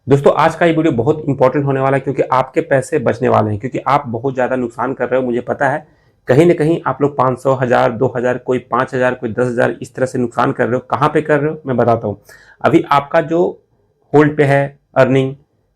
दोस्तों आज का ये वीडियो बहुत इंपॉर्टेंट होने वाला है क्योंकि आपके पैसे बचने वाले हैं क्योंकि आप बहुत ज़्यादा नुकसान कर रहे हो। मुझे पता है कहीं ना कहीं आप लोग 500 हज़ार 2000 कोई 5000 कोई 10,000 इस तरह से नुकसान कर रहे हो। कहाँ पे कर रहे हो मैं बताता हूँ। अभी आपका जो होल्ड पे है अर्निंग,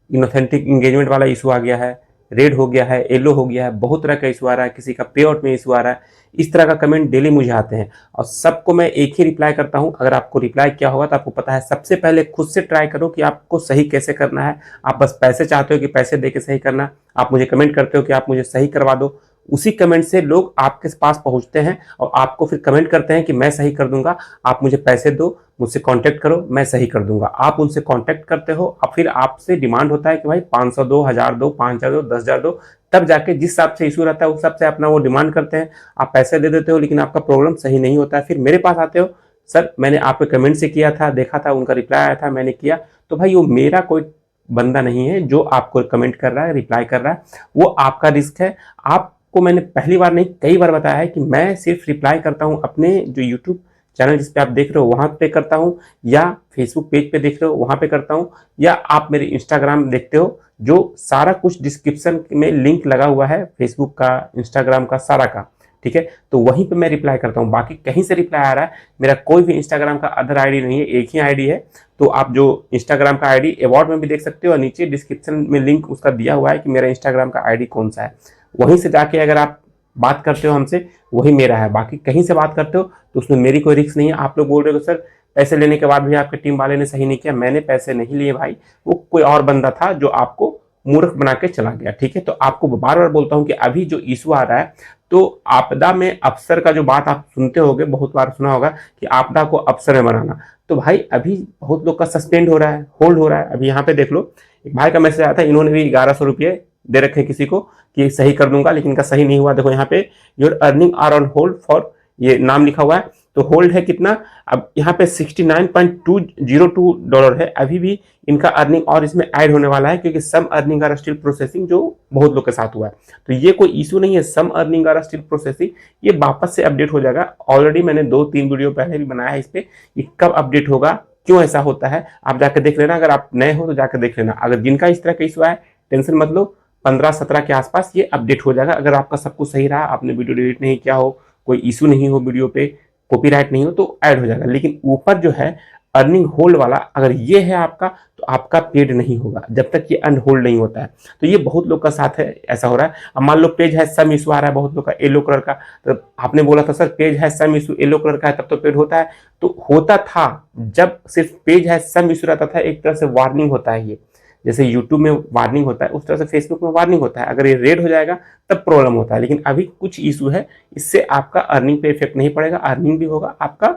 इनऑथेंटिक इंगेजमेंट वाला इशू आ गया है, रेड हो गया है, येलो हो गया है, बहुत तरह का इशू आ रहा है, किसी का पे आउट में इशू आ रहा है। इस तरह का कमेंट डेली मुझे आते हैं और सबको मैं एक ही रिप्लाई करता हूं। अगर आपको रिप्लाई क्या होगा तो आपको पता है, सबसे पहले खुद से ट्राई करो कि आपको सही कैसे करना है। आप बस पैसे चाहते हो कि पैसे दे के सही करना, आप मुझे कमेंट करते हो कि आप मुझे सही करवा दो। उसी कमेंट से लोग आपके पास पहुंचते हैं और आपको फिर कमेंट करते हैं कि मैं सही कर दूंगा, आप मुझे पैसे दो, मुझसे कांटेक्ट करो, मैं सही कर दूंगा। आप उनसे कांटेक्ट करते हो और फिर आपसे डिमांड होता है कि भाई 500 दो, 1000 दो, 5000 दो, 10,000 दो। तब जाके जिस हिसाब से इशू रहता है उस हिसाब से अपना वो डिमांड करते हैं। आप पैसे दे देते हो लेकिन आपका प्रॉब्लम सही नहीं होता है। फिर मेरे पास आते हो, सर मैंने आपके कमेंट से किया था, देखा था, उनका रिप्लाई आया था, मैंने किया। तो भाई वो मेरा कोई बंदा नहीं है जो आपको कमेंट कर रहा है, रिप्लाई कर रहा है, वो आपका रिस्क है। आपको मैंने पहली बार नहीं कई बार बताया है कि मैं सिर्फ रिप्लाई करता हूं अपने जो यूट्यूब चैनल जिस पे आप देख रहे हो वहां पे करता हूं, या फेसबुक पेज पे देख रहे हो वहां पे करता हूं, या आप मेरे इंस्टाग्राम देखते हो जो सारा कुछ डिस्क्रिप्शन में लिंक लगा हुआ है, फेसबुक का, इंस्टाग्राम का, सारा का। ठीक है, तो वहीं पे मैं रिप्लाई करता हूँ। बाकी कहीं से रिप्लाई आ रहा है, मेरा कोई भी इंस्टाग्राम का अदर आईडी नहीं है, एक ही आईडी है। तो आप जो इंस्टाग्राम का आईडी अबाउट में भी देख सकते हो और नीचे डिस्क्रिप्शन में लिंक उसका दिया हुआ है कि मेरा इंस्टाग्राम का आईडी कौन सा है। वहीं से जाके अगर आप बात करते हो हमसे, वही मेरा है। बाकी कहीं से बात करते हो तो उसमें मेरी कोई रिस्क नहीं है। आप लोग बोल रहे हो सर पैसे लेने के बाद भी आपके टीम वाले ने सही नहीं किया। मैंने पैसे नहीं लिए भाई, वो कोई और बंदा था जो आपको मूर्ख बना के चला गया। ठीक है, तो आपको बार बार बोलता हूं कि अभी जो इशू आ रहा है, तो आपदा में अफसर का जो बात आप सुनते होगे, बहुत बार सुना होगा कि आपदा को अफसर में बनाना। तो भाई अभी बहुत लोग का सस्पेंड हो रहा है, होल्ड हो रहा है। अभी यहाँ पे देख लो, एक भाई का मैसेज आया था, इन्होंने भी 1100 रुपये दे रखे किसी को कि सही कर दूंगा, लेकिन इनका सही नहीं हुआ। देखो यहाँ पे your earning are on hold for, ये नाम लिखा हुआ है। तो होल्ड है कितना, अब यहाँ पे $69.202 है अभी भी इनका अर्निंग, और इसमें ऐड होने वाला है क्योंकि सम अर्निंग आर स्टिल प्रोसेसिंग, जो बहुत लोग के साथ हुआ है। तो ये कोई इशू नहीं है, सम अर्निंग आर स्टिल प्रोसेसिंग, ये वापस से अपडेट हो जाएगा। ऑलरेडी मैंने 2-3 वीडियो पहले भी बनाया है इस पे, ये कब अपडेट होगा, क्यों ऐसा होता है, आप जाके देख लेना। अगर आप नए हो तो जाकर देख लेना। अगर जिनका इस तरह का इशू है टेंशन मत लो, 15-17 के आसपास ये अपडेट हो जाएगा। अगर आपका सब कुछ सही रहा, आपने वीडियो डिलीट नहीं किया हो, कोई इशू नहीं हो, वीडियो पे कॉपीराइट नहीं हो, तो ऐड हो जाएगा। लेकिन ऊपर जो है अर्निंग होल्ड वाला, अगर ये है आपका, तो आपका पेड नहीं होगा जब तक ये अनहोल्ड नहीं होता है। तो ये बहुत लोग का साथ है, ऐसा हो रहा है। अब मान लो पेज है सम इशू आ रहा है बहुत लोग का येलो कलर का, तो आपने बोला था सर पेज है सम इशू येलो कलर का है तब तो पेड होता है। तो होता था जब सिर्फ पेज है सम इशू रहता था, एक तरह से वार्निंग होता है ये, जैसे यूट्यूब में वार्निंग होता है उस तरह से फेसबुक में वार्निंग होता है। अगर ये रेड हो जाएगा तब प्रॉब्लम होता है। लेकिन अभी कुछ इशू है, इससे आपका अर्निंग पे इफेक्ट नहीं पड़ेगा, अर्निंग भी होगा, आपका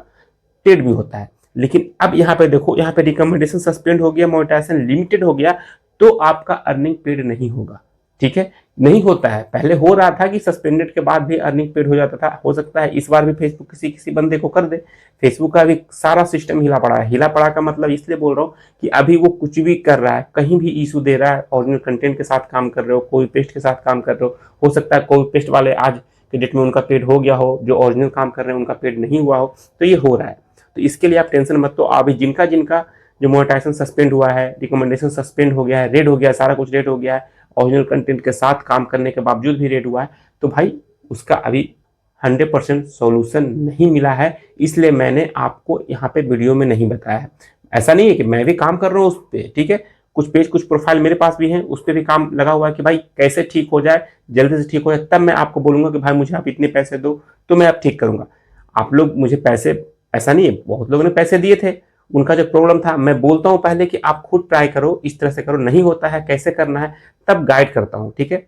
पेड भी होता है। लेकिन अब यहाँ पे देखो, यहाँ पे रिकमेंडेशन सस्पेंड हो गया, मोनेटाइजेशन लिमिटेड हो गया, तो आपका अर्निंग पेड नहीं होगा। ठीक है, नहीं होता है। पहले हो रहा था कि सस्पेंडेड के बाद भी अर्निंग पेड हो जाता था, हो सकता है इस बार भी फेसबुक किसी किसी बंदे को कर दे। फेसबुक का भी सारा सिस्टम हिला पड़ा है। हिला पड़ा का मतलब इसलिए बोल रहा हूँ कि अभी वो कुछ भी कर रहा है, कहीं भी इशू दे रहा है। ओरिजिनल कंटेंट के साथ काम कर रहे हो, कोई पेस्ट के साथ काम कर रहे हो सकता है कोई पेस्ट वाले आज के डेट में उनका पेड हो गया हो, जो ओरिजिनल काम कर रहे हैं उनका पेड नहीं हुआ हो, तो ये हो रहा है। तो इसके लिए आप टेंशन मत लो। अभी जिनका जिनका जो मोनेटाइजेशन सस्पेंड हुआ है, रिकमेंडेशन सस्पेंड हो गया है, रेड हो गया है, सारा कुछ रेड हो गया है, ओरिजिनल कंटेंट के साथ काम करने के बावजूद भी रेड हुआ है, तो भाई उसका अभी 100% सॉल्यूशन नहीं मिला है। इसलिए मैंने आपको यहाँ पे वीडियो में नहीं बताया है। ऐसा नहीं है कि मैं भी काम कर रहा हूँ उस पर, ठीक है, कुछ पेज कुछ प्रोफाइल मेरे पास भी हैं, उस पर भी काम लगा हुआ है कि भाई कैसे ठीक हो जाए, जल्दी से ठीक हो जाए। तब मैं आपको बोलूंगा कि भाई मुझे आप इतने पैसे दो तो मैं अब ठीक करूंगा। आप लोग मुझे पैसे, ऐसा नहीं है, बहुत लोगों ने पैसे दिए थे, उनका जो प्रॉब्लम था, मैं बोलता हूं पहले कि आप खुद ट्राई करो, इस तरह से करो, नहीं होता है कैसे करना है तब गाइड करता हूं। ठीक है,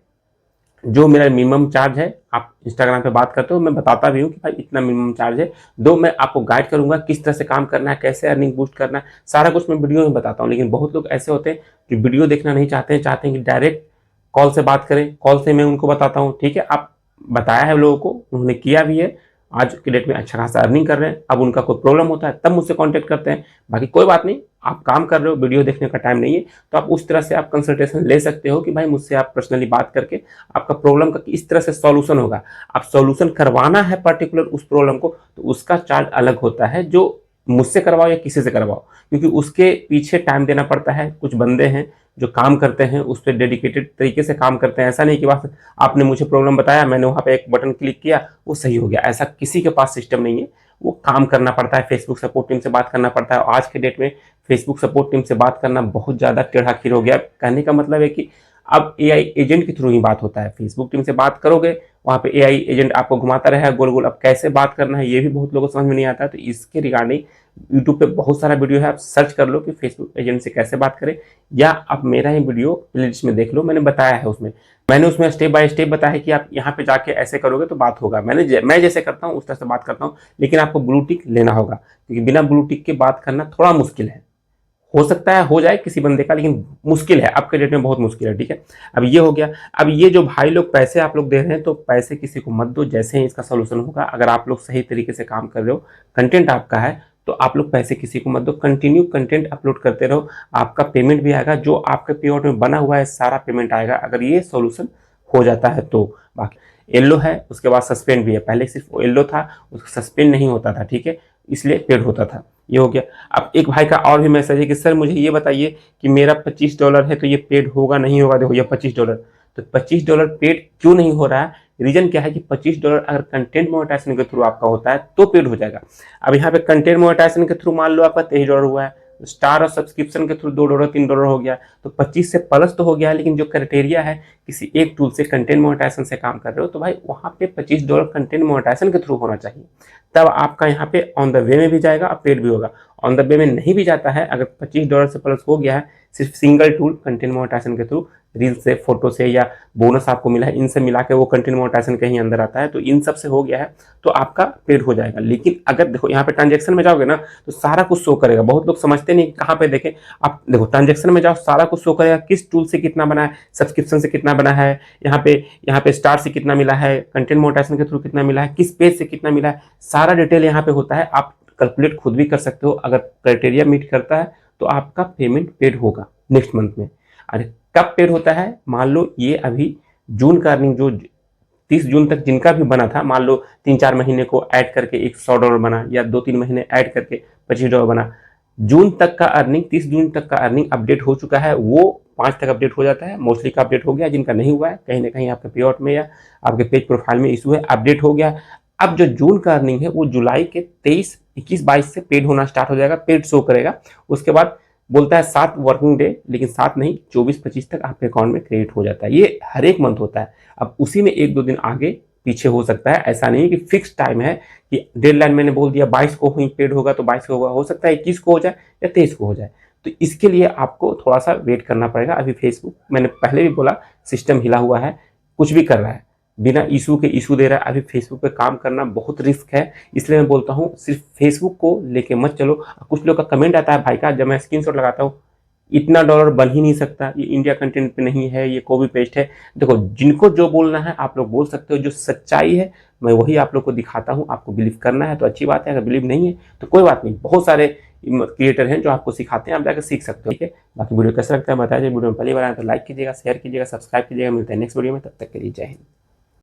जो मेरा मिनिमम चार्ज है, आप इंस्टाग्राम पे बात करते हो, मैं बताता भी हूँ कि भाई इतना मिनिमम चार्ज है, दो मैं आपको गाइड करूंगा किस तरह से काम करना है, कैसे अर्निंग बूस्ट करना है, सारा कुछ मैं वीडियो में बताता हूँ। लेकिन बहुत लोग ऐसे होते हैं जो वीडियो देखना नहीं चाहते हैं, चाहते हैं कि डायरेक्ट कॉल से बात करें, कॉल से मैं उनको बताता हूँ। ठीक है, आप बताया है लोगों को, उन्होंने किया भी है, आज के डेट में अच्छा खासा अर्निंग कर रहे हैं। अब उनका कोई प्रॉब्लम होता है तब मुझसे कांटेक्ट करते हैं। बाकी कोई बात नहीं, आप काम कर रहे हो, वीडियो देखने का टाइम नहीं है, तो आप उस तरह से आप कंसल्टेशन ले सकते हो कि भाई मुझसे आप पर्सनली बात करके आपका प्रॉब्लम का इस तरह से सॉल्यूशन होगा। आप सॉल्यूशन करवाना है पर्टिकुलर उस प्रॉब्लम को, तो उसका चार्ज अलग होता है, जो मुझसे करवाओ या किसी से करवाओ, क्योंकि उसके पीछे टाइम देना पड़ता है। कुछ बंदे हैं जो काम करते हैं, उस पर डेडिकेटेड तरीके से काम करते हैं। ऐसा नहीं कि बस आपने मुझे प्रॉब्लम बताया, मैंने वहाँ पे एक बटन क्लिक किया, वो सही हो गया। ऐसा किसी के पास सिस्टम नहीं है। वो काम करना पड़ता है, फेसबुक सपोर्ट टीम से बात करना पड़ता है। आज के डेट में फेसबुक सपोर्ट टीम से बात करना बहुत ज़्यादा टेढ़ा-खीर हो गया। कहने का मतलब है कि अब एआई एजेंट के थ्रू ही बात होता है। फेसबुक टीम से बात करोगे, वहाँ पे एआई एजेंट आपको घुमाता रहेगा गोल-गोल। अब कैसे बात करना है, ये भी बहुत लोगों को समझ में नहीं आता है। तो इसके रिगार्डिंग यूट्यूब पे बहुत सारा वीडियो है, आप सर्च कर लो कि फेसबुक एजेंट से कैसे बात करें, या आप मेरा ही वीडियो प्लेलिस्ट में देख लो, मैंने बताया है उसमें। मैंने उसमें स्टेप बाय स्टेप बताया है कि आप यहाँ पे जाके ऐसे करोगे तो बात होगा। मैं जैसे करता हूँ उस तरह से बात करता हूँ, लेकिन आपको ब्लू टिक लेना होगा, क्योंकि बिना ब्लू टिक के बात करना थोड़ा मुश्किल है। हो सकता है हो जाए किसी बंदे का, लेकिन मुश्किल है, आपके डेट में बहुत मुश्किल है। ठीक है, अब ये हो गया। अब ये जो भाई लोग पैसे आप लोग दे रहे हैं, तो पैसे किसी को मत दो। जैसे ही इसका सोल्यूशन होगा, अगर आप लोग सही तरीके से काम कर रहे हो, कंटेंट आपका है, तो आप लोग पैसे किसी को मत दो। कंटिन्यू कंटेंट अपलोड करते रहो, आपका पेमेंट भी आएगा। जो आपके पेआउट में बना हुआ है सारा पेमेंट आएगा, अगर ये सोल्यूशन हो जाता है तो। बाकी येलो है, उसके बाद सस्पेंड भी है। पहले सिर्फ येलो था, उसका सस्पेंड नहीं होता था, ठीक है, इसलिए पेड होता था। ये हो गया। अब एक भाई का और भी मैसेज है कि सर मुझे ये बताइए कि मेरा $25 है, तो ये पेड होगा नहीं होगा। देखो ये $25, तो $25 पेड क्यों नहीं हो रहा है? रीजन क्या है कि $25 अगर कंटेंट मोनेटाइजेशन के थ्रू आपका होता है तो पेड हो जाएगा। अब यहाँ पे कंटेंट मोनेटाइजेशन के थ्रू मान लो आपका $23 हुआ है, स्टार और सब्सक्रिप्शन के थ्रू $2 $3 हो गया, तो 25 से प्लस तो हो गया है। लेकिन जो क्राइटेरिया है, किसी एक टूल से कंटेंट मोनेटाइजेशन से काम कर रहे हो, तो भाई वहां पे $25 कंटेंट मोनेटाइजेशन के थ्रू होना चाहिए, तब आपका यहाँ पे ऑन द वे में भी जाएगा और पेड भी होगा। ऑन द वे में नहीं भी जाता है, अगर $25 से प्लस हो गया है, सिर्फ सिंगल टूल कंटेंट मोनेटाइजेशन के थ्रू, रील से, फोटो से, या बोनस आपको मिला है, इनसे मिला के वो कंटेंट मोनेटाइजेशन कहीं अंदर आता है, तो इन सब से हो गया है तो आपका पेड हो जाएगा। लेकिन अगर देखो यहाँ पे ट्रांजेक्शन में जाओगे ना, तो सारा कुछ शो करेगा। बहुत लोग समझते नहीं कहाँ पे देखें। आप देखो ट्रांजेक्शन में जाओ, सारा कुछ शो करेगा, किस टूल से कितना बना है, सब्सक्रिप्शन से कितना बना है, यहाँ पे स्टार से कितना मिला है, कंटेंट मोनेटाइजेशन के थ्रू कितना मिला है, किस पेज से कितना मिला है, सारा डिटेल यहाँ पे होता है। आप कैलकुलेट खुद भी कर सकते हो। अगर क्राइटेरिया मीट करता है तो आपका पेमेंट पेड होगा नेक्स्ट मंथ में। अरे कब पेड होता है? मान लो ये अभी जून का अर्निंग जो 30 जून तक जिनका भी बना था, मान लो 3-4 महीने को ऐड करके एक $100 बना, या 2-3 महीने ऐड करके $25 बना, जून तक का अर्निंग, 30 जून तक का अर्निंग अपडेट हो चुका है, वो 5 तक अपडेट हो जाता है। मोस्टली का अपडेट हो गया, जिनका नहीं हुआ है कहीं ना कहीं आपके पेआउट में या आपके पेज प्रोफाइल में इशू है, अपडेट हो गया। अब जो जून का अर्निंग है, वो जुलाई के 23, 21, 22 से पेड होना स्टार्ट हो जाएगा, पेड शो करेगा। उसके बाद बोलता है 7 वर्किंग डे, लेकिन 7 नहीं, 24-25 तक आपके अकाउंट में क्रेडिट हो जाता है। ये हर एक मंथ होता है। अब उसी में 1-2 दिन आगे पीछे हो सकता है, ऐसा नहीं कि फिक्स टाइम है कि डेडलाइन मैंने बोल दिया 22 को ही पेड होगा तो 22 को होगा, हो सकता है 21 को हो जाए या 23 को हो जाए। तो इसके लिए आपको थोड़ा सा वेट करना पड़ेगा। अभी फेसबुक, मैंने पहले भी बोला, सिस्टम हिला हुआ है, कुछ भी कर रहा है, बिना इशू के इशू दे रहा है। अभी फेसबुक पे काम करना बहुत रिस्क है, इसलिए मैं बोलता हूँ सिर्फ फेसबुक को लेके मत चलो। कुछ लोग का कमेंट आता है भाई का, जब मैं स्क्रीनशॉट लगाता हूँ, इतना डॉलर बन ही नहीं सकता, ये इंडिया कंटेंट पे नहीं है, ये कॉपी पेस्ट है। देखो जिनको जो बोलना है आप लोग बोल सकते हो, जो सच्चाई है मैं वही आप लोग को दिखाता हूँ। आपको बिलीव करना है तो अच्छी बात है, अगर बिलीव नहीं है तो कोई बात नहीं। बहुत सारे क्रिएटर हैं जो आपको सिखाते हैं, आप जाकर सीख सकते हो। ठीक है, बाकी वीडियो कैसा लगता है बताइए। वीडियो में पहली बार आए तो लाइक कीजिएगा, शेयर कीजिएगा, सब्सक्राइब कीजिएगा। मिलते हैं नेक्स्ट वीडियो में, तब तक के लिए जय हिंद।